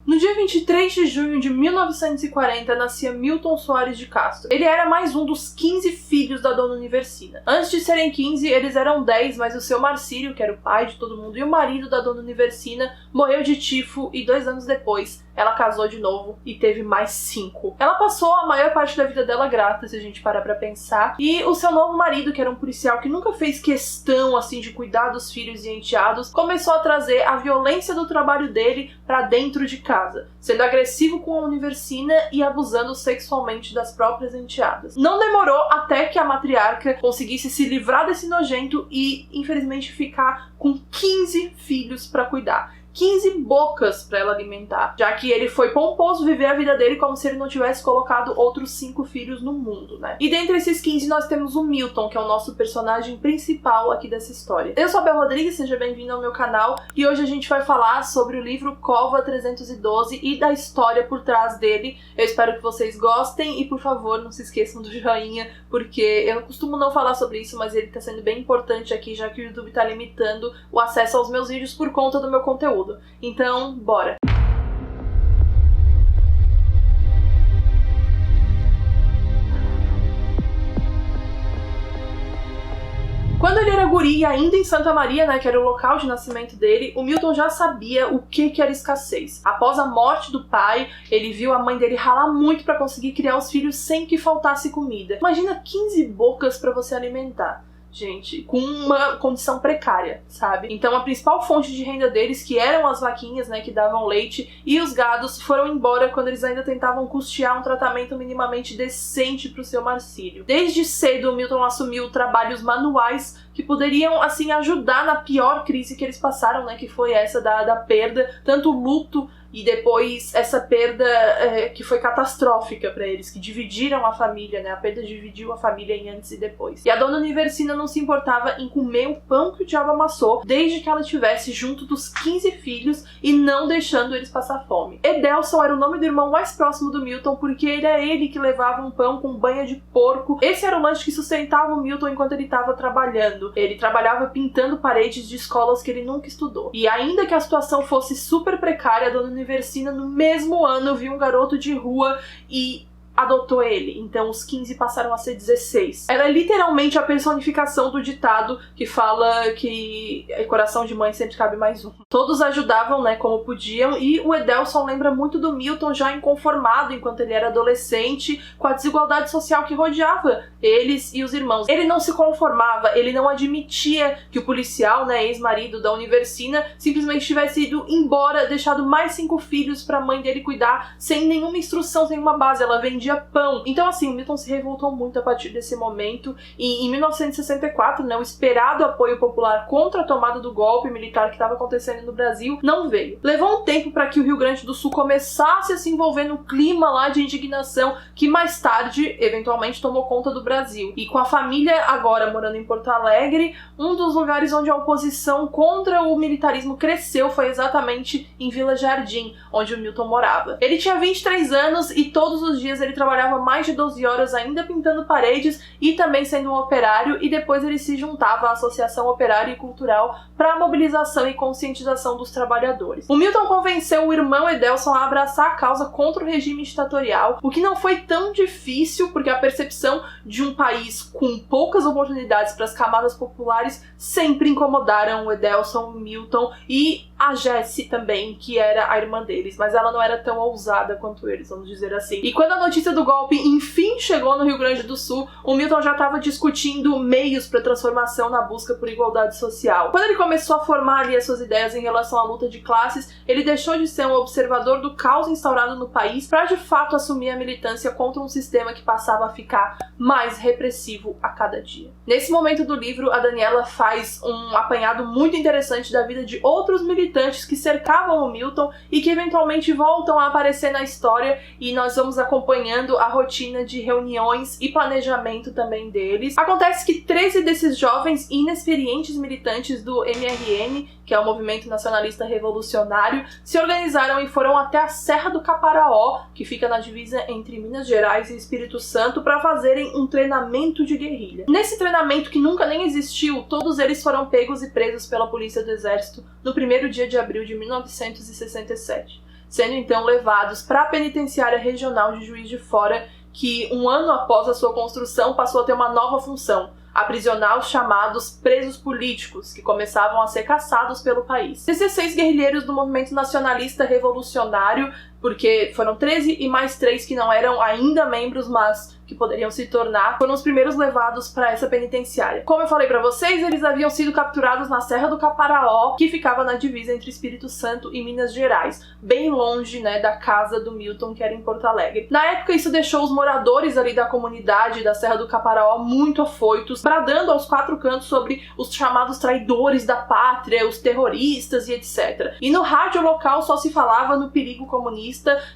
No dia 23 de junho de 1940, nascia Milton Soares de Castro. Ele era mais um dos 15 filhos da dona Universina. Antes de serem 15, eles eram 10, mas o seu Marcílio, que era o pai de todo mundo, e o marido da dona Universina, morreu de tifo e 2 anos depois, ela casou de novo e teve mais 5. Ela passou a maior parte da vida dela grávida, se a gente parar pra pensar. E o seu novo marido, que era um policial que nunca fez questão, assim, de cuidar dos filhos e enteados, começou a trazer a violência do trabalho dele pra dentro de casa, sendo agressivo com a Universina e abusando sexualmente das próprias enteadas. Não demorou até que a matriarca conseguisse se livrar desse nojento e, infelizmente, ficar com 15 filhos pra cuidar. 15 bocas pra ela alimentar, já que ele foi pomposo viver a vida dele como se ele não tivesse colocado outros 5 filhos no mundo, né? E dentre esses 15 nós temos o Milton, que é o nosso personagem principal aqui dessa história. Eu sou a Bel Rodrigues, seja bem-vindo ao meu canal, e hoje a gente vai falar sobre o livro Cova 312 e da história por trás dele. Eu espero que vocês gostem e, por favor, não se esqueçam do joinha, porque eu costumo não falar sobre isso, mas ele tá sendo bem importante aqui, já que o YouTube tá limitando o acesso aos meus vídeos por conta do meu conteúdo. Então, bora! Quando ele era guri, ainda em Santa Maria, né, que era o local de nascimento dele, o Milton já sabia o que era escassez. Após a morte do pai, ele viu a mãe dele ralar muito pra conseguir criar os filhos sem que faltasse comida. Imagina 15 bocas pra você alimentar. Gente, com uma condição precária, sabe? Então a principal fonte de renda deles, que eram as vaquinhas, né, que davam leite, e os gados foram embora quando eles ainda tentavam custear um tratamento minimamente decente pro seu Marcílio. Desde cedo, o Milton assumiu trabalhos manuais que poderiam, assim, ajudar na pior crise que eles passaram, né, que foi essa da perda, tanto o luto e depois essa perda que foi catastrófica pra eles, que dividiram a família, né? A perda dividiu a família em antes e depois. E a dona Universina não se importava em comer o pão que o diabo amassou, desde que ela estivesse junto dos 15 filhos e não deixando eles passar fome. Edelson era o nome do irmão mais próximo do Milton, porque era ele que levava um pão com banha de porco. Esse era o lanche que sustentava o Milton enquanto ele estava trabalhando. Ele trabalhava pintando paredes de escolas que ele nunca estudou. E ainda que a situação fosse super precária, a dona Universina no mesmo ano viu um garoto de rua e adotou ele. Então os 15 passaram a ser 16. Ela é literalmente a personificação do ditado que fala que coração de mãe sempre cabe mais um. Todos ajudavam, né, como podiam, e o Edelson lembra muito do Milton já inconformado enquanto ele era adolescente com a desigualdade social que rodeava eles e os irmãos. Ele não se conformava, ele não admitia que o policial, né, ex-marido da Universina, simplesmente tivesse ido embora, deixado mais 5 filhos pra mãe dele cuidar, sem nenhuma instrução, sem uma base. Ela vendia pão. Então, assim, o Milton se revoltou muito a partir desse momento e em 1964, né, o esperado apoio popular contra a tomada do golpe militar que estava acontecendo no Brasil não veio. Levou um tempo para que o Rio Grande do Sul começasse a se envolver no clima lá de indignação que mais tarde, eventualmente, tomou conta do Brasil. E com a família agora morando em Porto Alegre, um dos lugares onde a oposição contra o militarismo cresceu foi exatamente em Vila Jardim, onde o Milton morava. Ele tinha 23 anos e todos os dias ele trabalhava mais de 12 horas ainda pintando paredes e também sendo um operário, e depois ele se juntava à Associação Operária e Cultural para a mobilização e conscientização dos trabalhadores. O Milton convenceu o irmão Edelson a abraçar a causa contra o regime ditatorial, o que não foi tão difícil, porque a percepção de um país com poucas oportunidades para as camadas populares sempre incomodaram o Edelson, o Milton e a Jessie também, que era a irmã deles, mas ela não era tão ousada quanto eles, vamos dizer assim. E quando a notícia do golpe enfim chegou no Rio Grande do Sul, o Milton já estava discutindo meios para transformação na busca por igualdade social. Quando ele começou a formar ali as suas ideias em relação à luta de classes, ele deixou de ser um observador do caos instaurado no país para de fato assumir a militância contra um sistema que passava a ficar mais repressivo a cada dia. Nesse momento do livro, a Daniela faz um apanhado muito interessante da vida de outros militantes que cercavam o Milton e que eventualmente voltam a aparecer na história, e nós vamos acompanhando a rotina de reuniões e planejamento também deles. Acontece que 13 desses jovens e inexperientes militantes do MRN, que é o Movimento Nacionalista Revolucionário, se organizaram e foram até a Serra do Caparaó, que fica na divisa entre Minas Gerais e Espírito Santo, para fazerem um treinamento de guerrilha. Nesse treinamento, que nunca nem existiu, todos eles foram pegos e presos pela Polícia do Exército no primeiro dia de abril de 1967. sendo então levados para a penitenciária regional de Juiz de Fora, que um ano após a sua construção passou a ter uma nova função: aprisionar os chamados presos políticos, que começavam a ser caçados pelo país. 16 guerrilheiros do movimento nacionalista revolucionário, porque foram 13 e mais 3 que não eram ainda membros, mas que poderiam se tornar, foram os primeiros levados para essa penitenciária. Como eu falei para vocês, eles haviam sido capturados na Serra do Caparaó, que ficava na divisa entre Espírito Santo e Minas Gerais, bem longe, né, da casa do Milton, que era em Porto Alegre. Na época, isso deixou os moradores ali da comunidade da Serra do Caparaó muito afoitos, bradando aos 4 cantos sobre os chamados traidores da pátria, os terroristas e etc. E no rádio local só se falava no perigo comunista,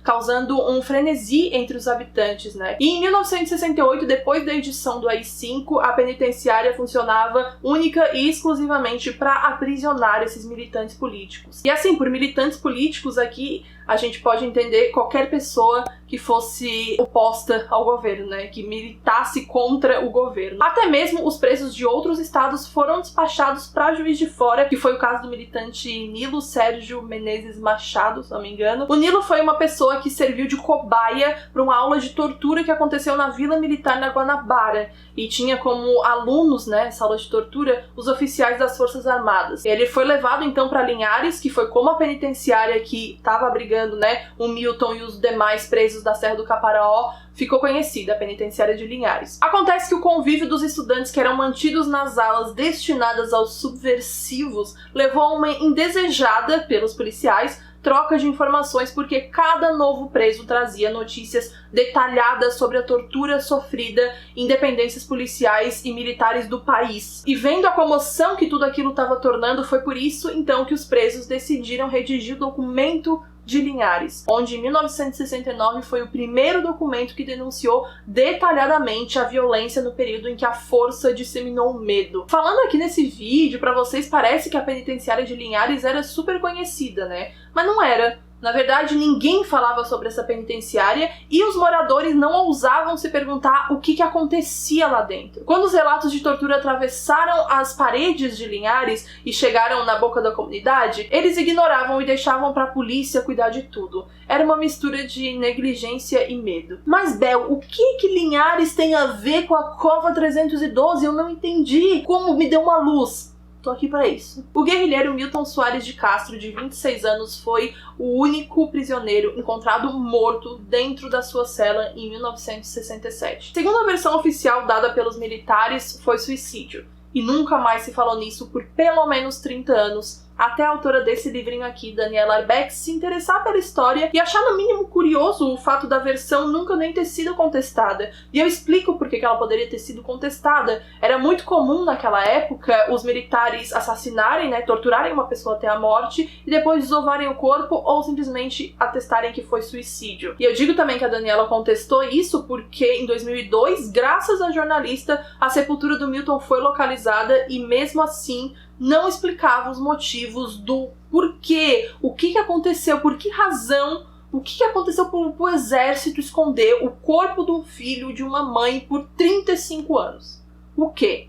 causando um frenesi entre os habitantes, né? E em 1968, depois da edição do AI-5, a penitenciária funcionava única e exclusivamente para aprisionar esses militantes políticos. E assim, por militantes políticos aqui, a gente pode entender qualquer pessoa que fosse oposta ao governo, né? Que militasse contra o governo. Até mesmo os presos de outros estados foram despachados para Juiz de Fora, que foi o caso do militante Nilo Sérgio Menezes Machado, se não me engano. O Nilo foi uma pessoa que serviu de cobaia para uma aula de tortura que aconteceu na Vila Militar na Guanabara, e tinha como alunos, né, essa aula de tortura, os oficiais das Forças Armadas. Ele foi levado então para Linhares, que foi como a penitenciária que estava abrigando, né, o Milton e os demais presos da Serra do Caparaó ficou conhecida, a penitenciária de Linhares. Acontece que o convívio dos estudantes que eram mantidos nas alas destinadas aos subversivos levou a uma indesejada pelos policiais troca de informações, porque cada novo preso trazia notícias detalhadas sobre a tortura sofrida em dependências policiais e militares do país. E vendo a comoção que tudo aquilo estava tornando, foi por isso então que os presos decidiram redigir o documento de Linhares, onde em 1969 foi o primeiro documento que denunciou detalhadamente a violência no período em que a força disseminou o medo. Falando aqui nesse vídeo, pra vocês parece que a penitenciária de Linhares era super conhecida, né? Mas não era. Na verdade, ninguém falava sobre essa penitenciária e os moradores não ousavam se perguntar o que acontecia lá dentro. Quando os relatos de tortura atravessaram as paredes de Linhares e chegaram na boca da comunidade, eles ignoravam e deixavam para a polícia cuidar de tudo. Era uma mistura de negligência e medo. Mas, Bel, o que Linhares tem a ver com a Cova 312? Eu não entendi. Como me deu uma luz? Tô aqui para isso. O guerrilheiro Milton Soares de Castro, de 26 anos, foi o único prisioneiro encontrado morto dentro da sua cela em 1967. Segundo a versão oficial dada pelos militares, foi suicídio. E nunca mais se falou nisso por pelo menos 30 anos, até a autora desse livrinho aqui, Daniela Arbex, se interessar pela história e achar no mínimo curioso o fato da versão nunca nem ter sido contestada. E eu explico por que ela poderia ter sido contestada. Era muito comum naquela época os militares assassinarem, né, torturarem uma pessoa até a morte e depois desovarem o corpo ou simplesmente atestarem que foi suicídio. E eu digo também que a Daniela contestou isso porque em 2002, graças à jornalista, a sepultura do Milton foi localizada e mesmo assim não explicava os motivos do porquê, o que aconteceu, por que razão, o que aconteceu pro exército esconder o corpo de um filho de uma mãe por 35 anos. O quê?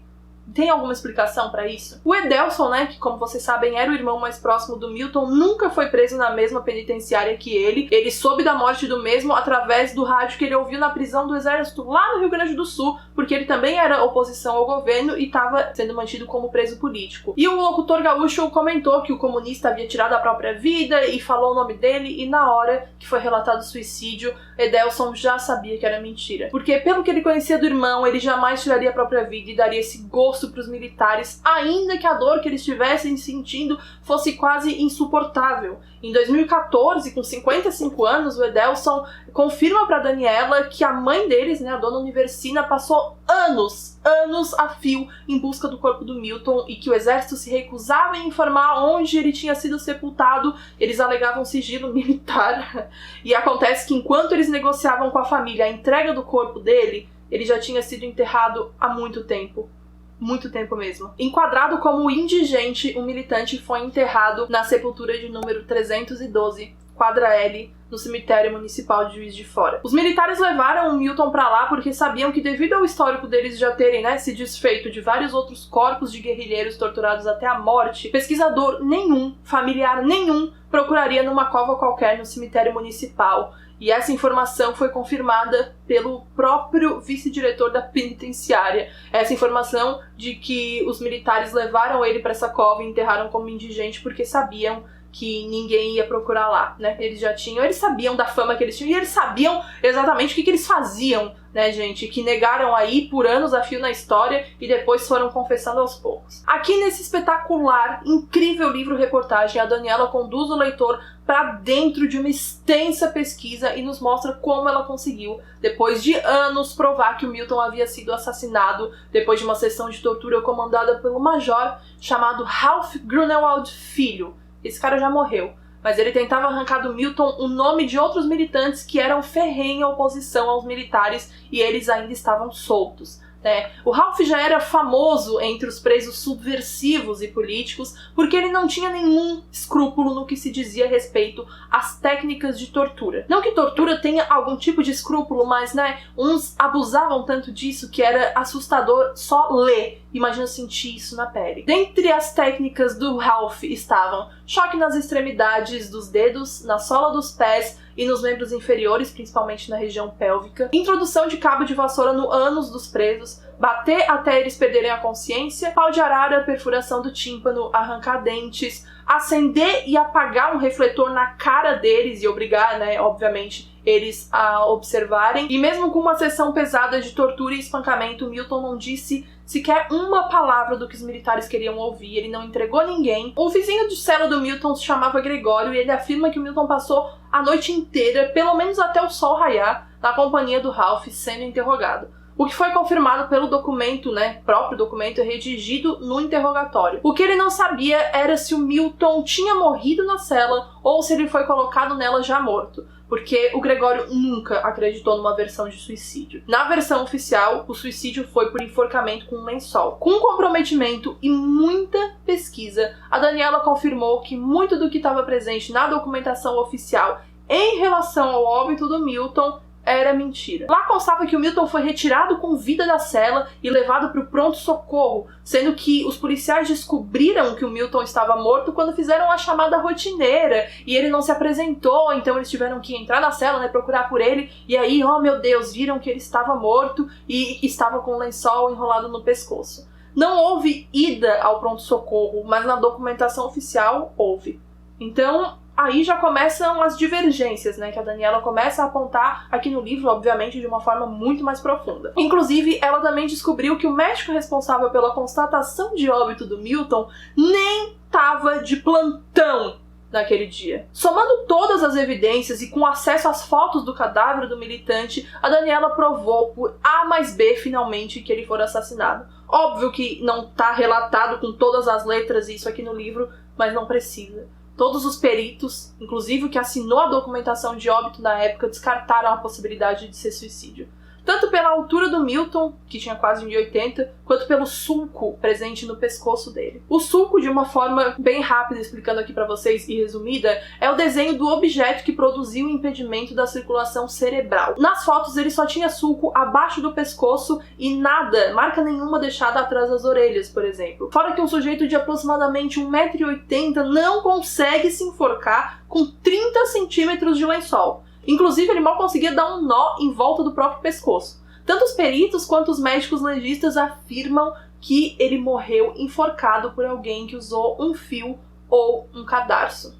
Tem alguma explicação pra isso? O Edelson, né, que como vocês sabem era o irmão mais próximo do Milton, nunca foi preso na mesma penitenciária que ele. Ele soube da morte do mesmo através do rádio que ele ouviu na prisão do exército lá no Rio Grande do Sul, porque ele também era oposição ao governo e estava sendo mantido como preso político. E o locutor gaúcho comentou que o comunista havia tirado a própria vida e falou o nome dele, e na hora que foi relatado o suicídio, Edelson já sabia que era mentira. Porque pelo que ele conhecia do irmão, ele jamais tiraria a própria vida e daria esse gosto para os militares, ainda que a dor que eles estivessem sentindo fosse quase insuportável. Em 2014, com 55 anos, o Edelson confirma para Daniela que a mãe deles, né, a dona Universina, passou anos a fio em busca do corpo do Milton e que o exército se recusava em informar onde ele tinha sido sepultado. Eles alegavam sigilo militar. E acontece que enquanto eles negociavam com a família a entrega do corpo dele, ele já tinha sido enterrado há muito tempo. Muito tempo mesmo. Enquadrado como indigente, o militante foi enterrado na sepultura de número 312, quadra L, no cemitério municipal de Juiz de Fora. Os militares levaram o Milton pra lá porque sabiam que, devido ao histórico deles já terem, né, se desfeito de vários outros corpos de guerrilheiros torturados até a morte, pesquisador nenhum, familiar nenhum, procuraria numa cova qualquer no cemitério municipal. E essa informação foi confirmada pelo próprio vice-diretor da penitenciária. Essa informação de que os militares levaram ele para essa cova e enterraram como indigente porque sabiam que ninguém ia procurar lá, né? Eles sabiam da fama que eles tinham e eles sabiam exatamente o que eles faziam, né, gente? Que negaram aí por anos a fio na história e depois foram confessando aos poucos. Aqui nesse espetacular, incrível livro-reportagem, a Daniela conduz o leitor para dentro de uma extensa pesquisa e nos mostra como ela conseguiu, depois de anos, provar que o Milton havia sido assassinado depois de uma sessão de tortura comandada pelo major chamado Ralph Grunewald Filho. Esse cara já morreu, mas ele tentava arrancar do Milton o nome de outros militantes que eram ferrenha oposição aos militares e eles ainda estavam soltos. O Ralph já era famoso entre os presos subversivos e políticos porque ele não tinha nenhum escrúpulo no que se dizia a respeito às técnicas de tortura. Não que tortura tenha algum tipo de escrúpulo, mas, uns abusavam tanto disso que era assustador só ler. Imagina sentir isso na pele. Dentre as técnicas do Ralph estavam choque nas extremidades dos dedos, na sola dos pés e nos membros inferiores, principalmente na região pélvica, introdução de cabo de vassoura no ânus dos presos, bater até eles perderem a consciência, pau de arara, perfuração do tímpano, arrancar dentes, acender e apagar um refletor na cara deles e obrigar, obviamente, eles a observarem. E mesmo com uma sessão pesada de tortura e espancamento, Milton não disse sequer uma palavra do que os militares queriam ouvir, ele não entregou ninguém. O vizinho de cela do Milton se chamava Gregório e ele afirma que o Milton passou a noite inteira, pelo menos até o sol raiar, na companhia do Ralph, sendo interrogado. O que foi confirmado pelo documento, próprio documento redigido no interrogatório. O que ele não sabia era se o Milton tinha morrido na cela ou se ele foi colocado nela já morto, porque o Gregório nunca acreditou numa versão de suicídio. Na versão oficial, o suicídio foi por enforcamento com um lençol. Com comprometimento e muita pesquisa, a Daniela confirmou que muito do que estava presente na documentação oficial em relação ao óbito do Milton era mentira. Lá constava que o Milton foi retirado com vida da cela e levado para o pronto-socorro, sendo que os policiais descobriram que o Milton estava morto quando fizeram a chamada rotineira e ele não se apresentou, então eles tiveram que entrar na cela, procurar por ele, e aí, oh meu Deus, viram que ele estava morto e estava com o lençol enrolado no pescoço. Não houve ida ao pronto-socorro, mas na documentação oficial houve. Então, aí já começam as divergências, que a Daniela começa a apontar aqui no livro, obviamente, de uma forma muito mais profunda. Inclusive, ela também descobriu que o médico responsável pela constatação de óbito do Milton nem estava de plantão naquele dia. Somando todas as evidências e com acesso às fotos do cadáver do militante, a Daniela provou por A mais B, finalmente, que ele fora assassinado. Óbvio que não está relatado com todas as letras isso aqui no livro, mas não precisa. Todos os peritos, inclusive o que assinou a documentação de óbito na época, descartaram a possibilidade de ser suicídio. Tanto pela altura do Milton, que tinha quase 1,80, quanto pelo sulco presente no pescoço dele. O sulco, de uma forma bem rápida, explicando aqui pra vocês e resumida, é o desenho do objeto que produziu o impedimento da circulação cerebral. Nas fotos ele só tinha sulco abaixo do pescoço e nada, marca nenhuma deixada atrás das orelhas, por exemplo. Fora que um sujeito de aproximadamente 1,80 m não consegue se enforcar com 30 centímetros de lençol. Inclusive, ele mal conseguia dar um nó em volta do próprio pescoço. Tanto os peritos quanto os médicos legistas afirmam que ele morreu enforcado por alguém que usou um fio ou um cadarço.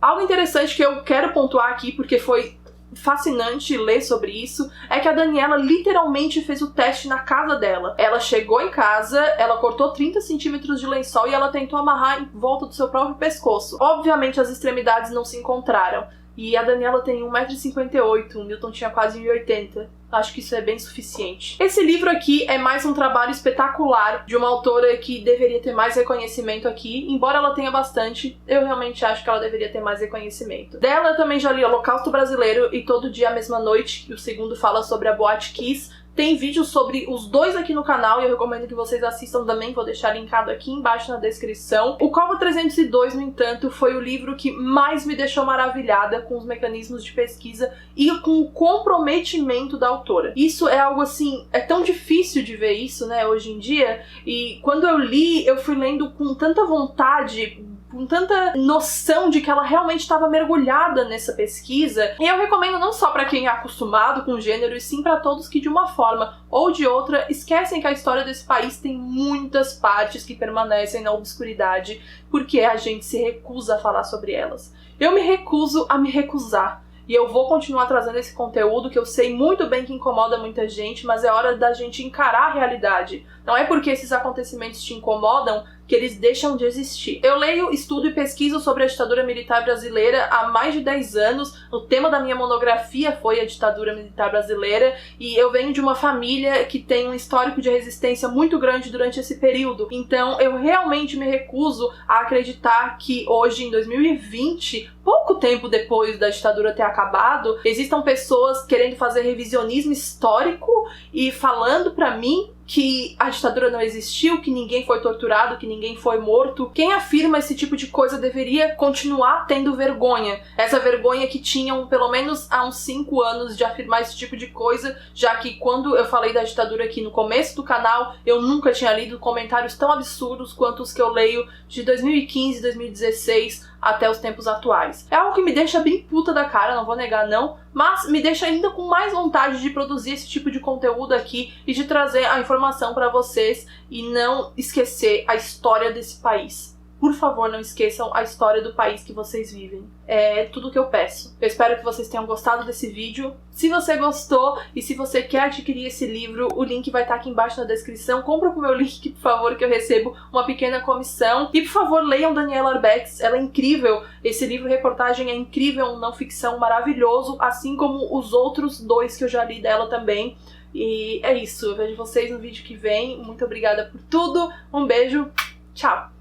Algo interessante que eu quero pontuar aqui, porque foi fascinante ler sobre isso, é que a Daniela literalmente fez o teste na casa dela. Ela chegou em casa, ela cortou 30 centímetros de lençol e ela tentou amarrar em volta do seu próprio pescoço. Obviamente, as extremidades não se encontraram. E a Daniela tem 1,58 m, o Milton tinha quase 1,80 m. Acho que isso é bem suficiente. Esse livro aqui é mais um trabalho espetacular de uma autora que deveria ter mais reconhecimento aqui. Embora ela tenha bastante, eu realmente acho que ela deveria ter mais reconhecimento. Dela eu também já li Holocausto Brasileiro e Todo Dia a Mesma Noite, e o segundo fala sobre a Boate Kiss. Tem vídeos sobre os dois aqui no canal e eu recomendo que vocês assistam também, vou deixar linkado aqui embaixo na descrição. O Cova 302, no entanto, foi o livro que mais me deixou maravilhada com os mecanismos de pesquisa e com o comprometimento da autora. Isso é algo assim, é tão difícil de ver isso, né, hoje em dia, e quando eu li, eu fui lendo com tanta vontade, com tanta noção de que ela realmente estava mergulhada nessa pesquisa. E eu recomendo não só para quem é acostumado com o gênero, e sim para todos que de uma forma ou de outra esquecem que a história desse país tem muitas partes que permanecem na obscuridade, porque a gente se recusa a falar sobre elas. Eu me recuso a me recusar. E eu vou continuar trazendo esse conteúdo que eu sei muito bem que incomoda muita gente, mas é hora da gente encarar a realidade. Não é porque esses acontecimentos te incomodam que eles deixam de existir. Eu leio, estudo e pesquiso sobre a ditadura militar brasileira há mais de 10 anos. O tema da minha monografia foi a ditadura militar brasileira e eu venho de uma família que tem um histórico de resistência muito grande durante esse período. Então eu realmente me recuso a acreditar que hoje, em 2020, pouco tempo depois da ditadura ter acabado, existam pessoas querendo fazer revisionismo histórico e falando pra mim que a ditadura não existiu, que ninguém foi torturado, que ninguém foi morto. Quem afirma esse tipo de coisa deveria continuar tendo vergonha. Essa vergonha que tinham pelo menos há uns 5 anos de afirmar esse tipo de coisa, já que quando eu falei da ditadura aqui no começo do canal, eu nunca tinha lido comentários tão absurdos quanto os que eu leio de 2015, 2016 até os tempos atuais. É algo que me deixa bem puta da cara, não vou negar não, mas me deixa ainda com mais vontade de produzir esse tipo de conteúdo aqui e de trazer a informação pra vocês e não esquecer a história desse país. Por favor, não esqueçam a história do país que vocês vivem. É tudo que eu peço. Eu espero que vocês tenham gostado desse vídeo. Se você gostou e se você quer adquirir esse livro, o link vai estar aqui embaixo na descrição. Compra com o meu link, por favor, que eu recebo uma pequena comissão. E, por favor, leiam Daniela Arbex. Ela é incrível. Esse livro-reportagem é incrível, um não ficção maravilhoso, assim como os outros 2 que eu já li dela também. E é isso. Eu vejo vocês no vídeo que vem. Muito obrigada por tudo. Um beijo. Tchau.